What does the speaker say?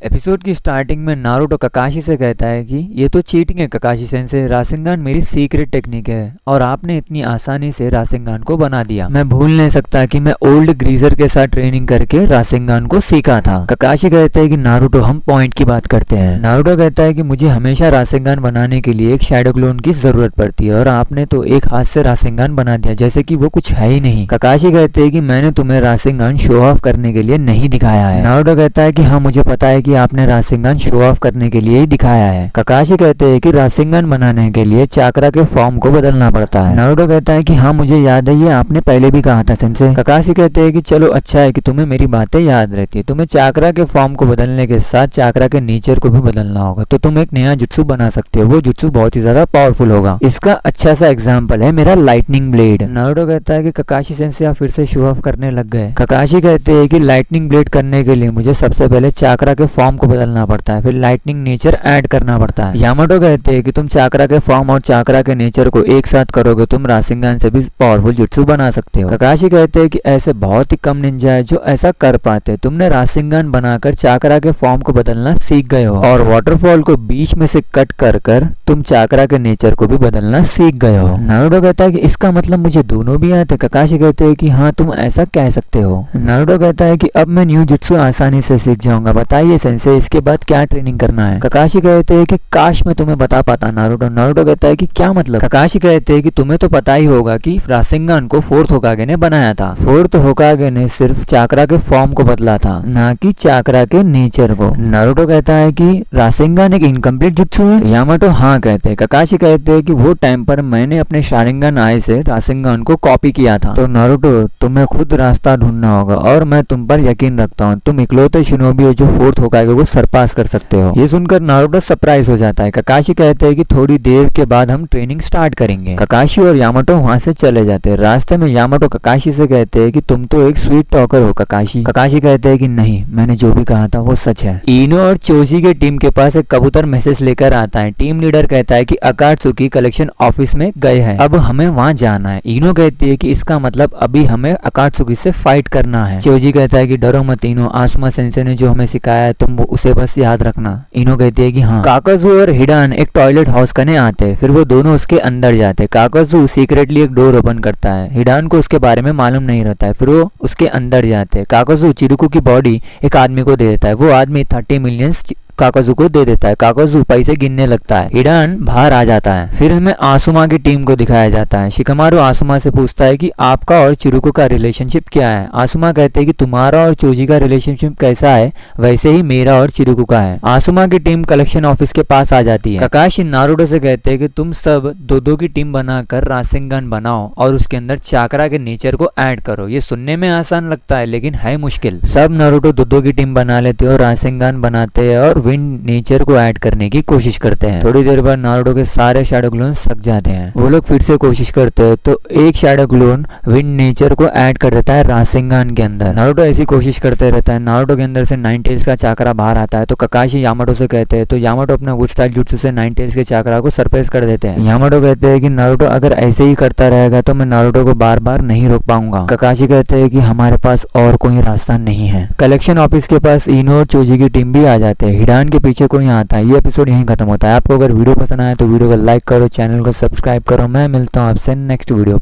Episode की starting में Naruto ककाशी से कहता है कि ये तो चीटिंग है ककाशी सेंसे, रासेंगान मेरी सीक्रेट टेक्निक है और आपने इतनी आसानी से रासेंगान को बना दिया। मैं भूल नहीं सकता कि मैं ओल्ड ग्रीजर के साथ ट्रेनिंग करके रासेंगान को सीखा था। ककाशी कहते हैं कि नारुतो हम पॉइंट की बात करते हैं। नारुतो कहता है कि मुझे हमेशा रासेंगान बनाने के लिए एक शैडो क्लोन की जरूरत पड़ती है और आपने तो एक हाथ से रासेंगान बना दिया जैसे कि वो कुछ है ही नहीं। ककाशी कहते हैं कि मैंने तुम्हें रासेंगान शो ऑफ करने के लिए नहीं दिखाया है। नारुतो कहता है कि हाँ मुझे पता है कि आपने रासेंगान शो ऑफ करने के लिए ही दिखाया है। ककाशी कहते हैं कि रासेंगान बनाने के लिए चाकरा के फॉर्म को बदलना पड़ता है। नारुतो कहता है कि हाँ मुझे याद है, ये आपने पहले भी कहा था सेंसे। ककाशी कहते हैं कि चलो अच्छा है कि तुम्हें मेरी बातें याद रहती है। तुम्हें चाकरा के फॉर्म को बदलने के साथ चाकरा के नेचर को भी बदलना होगा तो तुम एक नया जुत्सु बना सकते हो। वो जुत्सु बहुत ही ज्यादा पावरफुल होगा। इसका अच्छा सा एग्जाम्पल है मेरा लाइटनिंग ब्लेड। नारुतो कहता है कि ककाशी सेंसे आप फिर से शो ऑफ करने लग गए। ककाशी कहते हैं कि लाइटनिंग ब्लेड करने के लिए मुझे सबसे पहले चाकरा के फॉर्म को बदलना पड़ता है, फिर लाइटनिंग नेचर ऐड करना पड़ता है। यामाटो कहते हैं कि तुम चाकरा के फॉर्म और चाकरा के नेचर को एक साथ करोगे तुम रासेंगान से भी पावरफुल जुत्सु बना सकते हो। ककाशी कहते हैं कि ऐसे बहुत ही कम निंजा है जो ऐसा कर पाते। तुमने रासेंगान बनाकर चाकरा के फॉर्म को बदलना सीख गए हो और वाटरफॉल को बीच में से कट कर कर तुम चाकरा के नेचर को भी बदलना सीख गए हो। नारुतो कहता है कि इसका मतलब मुझे दोनों भी आते। ककाशी कहते हैं कि हाँ तुम ऐसा कह सकते हो। नारुतो कहता है कि अब मैं न्यू जुत्सु आसानी से सीख जाऊंगा। बताइए सेंसे इसके बाद क्या ट्रेनिंग करना है। ककाशी कहते हैं कि काश मैं तुम्हें बता पाता नारुतो। नारुतो कहता है कि क्या मतलब। ककाशी कहते हैं कि तुम्हें तो पता ही होगा कि रासेंगान को फोर्थ होकागे ने बनाया था। फोर्थ होकागे ने सिर्फ चाकरा के फॉर्म को बदला था, ना कि चाकरा के नेचर को। नारुतो कहता है कि रासेंगान एक इनकम्प्लीट जुत्सु है। यामाटो हाँ कहते हैं। ककाशी कहते हैं कि वो टाइम पर मैंने अपने शारिंगन आई से रासेंगान को कॉपी किया था। तो नारुतो तुम्हें खुद रास्ता ढूंढना होगा और मैं तुम पर यकीन रखता हूँ। तुम इकलौते शिनोबी हो जो फोर्थ होकागे को सरपास कर सकते हो। ये सुनकर नारुतो सरप्राइज हो जाता है। ककाशी कहते हैं कि थोड़ी देर के बाद हम ट्रेनिंग स्टार्ट करेंगे। ककाशी और यामाटो वहां से चले जाते हैं। रास्ते में यामाटो ककाशी से कहते हैं कि तुम तो एक स्वीट टॉकर हो ककाशी। ककाशी कहते हैं कि नहीं, मैंने जो भी कहा था वो सच है। इनो और चोजी के टीम के पास एक कबूतर मैसेज लेकर आता है। टीम लीडर कहता है कि अकात्सुकी कलेक्शन ऑफिस में गए हैं, अब हमें वहां जाना है। इनो कहती है कि इसका मतलब अभी हमें अकात्सुकी से फाइट करना है। चोजी कहता है कि डरो मत इनो, आसुमा सेंसे ने जो हमें सिखाया है तुम उसे बस याद रखना। इनो कहती है कि हाँ। काकाजू और हिडान एक टॉयलेट हाउस करने आते हैं, फिर वो दोनों उसके अंदर जाते हैं। काकाजू सीक्रेटली एक डोर ओपन करता है, हिडान को उसके बारे में मालूम नहीं रहता है, फिर वो उसके अंदर जाते हैं। काकाजू चिरुकू की बॉडी एक आदमी को दे देता है, वो आदमी 30 मिलियन काकाजू को दे देता है। काकाजू पैसे गिनने लगता है, हिडान बाहर आ जाता है। फिर हमें आसुमा की टीम को दिखाया जाता है। शिकमारू आसुमा से पूछता है कि आपका और चिरुको का रिलेशनशिप क्या है। आसुमा कहते हैं कि तुम्हारा और चोजी का रिलेशनशिप कैसा है वैसे ही मेरा और चिरुको का है। आसुमा की टीम कलेक्शन ऑफिस के पास आ जाती है। ककाशी नारुतो से कहते हैं कि तुम सब दो दो की टीम बनाकर रासेंगान बनाओ और उसके अंदर चाकरा के नेचर को ऐड करो। ये सुनने में आसान लगता है लेकिन है मुश्किल। सब नारुतो दो दो की टीम बना लेते हैं और रासेंगान बनाते हैं और विंड नेचर को ऐड करने की कोशिश करते हैं। थोड़ी देर बाद नारुतो के सारे शैडो क्लोन सक जाते हैं। वो लोग फिर से कोशिश करते हैं तो एक शैडो क्लोन विंड नेचर को ऐड कर देता है रासेंगान के अंदर। नारुतो ऐसी कोशिश करते रहता है। नारुतो के अंदर से नाइन टेल्स का चाकरा बाहर आता है तो ककाशी यामाटो से कहते हैं, तो यामाटो अपने गुड स्टाइल जुत्सु से नाइन टेल्स के चाकरा को सरप्राइज कर देते हैं। यामाटो कहते हैं कि नारुतो अगर ऐसे ही करता रहेगा तो मैं नारुतो को बार बार नहीं रोक पाऊंगा। ककाशी कहते हैं कि हमारे पास और कोई रास्ता नहीं है। कलेक्शन ऑफिस के पास इनो और चोजी की टीम भी आ जाते हैं। हिडान के पीछे कोई आता है। ये एपिसोड यहीं खत्म होता है। आपको अगर वीडियो पसंद आया तो वीडियो को लाइक करो, चैनल को सब्सक्राइब करो। मैं मिलता हूँ आपसे नेक्स्ट वीडियो।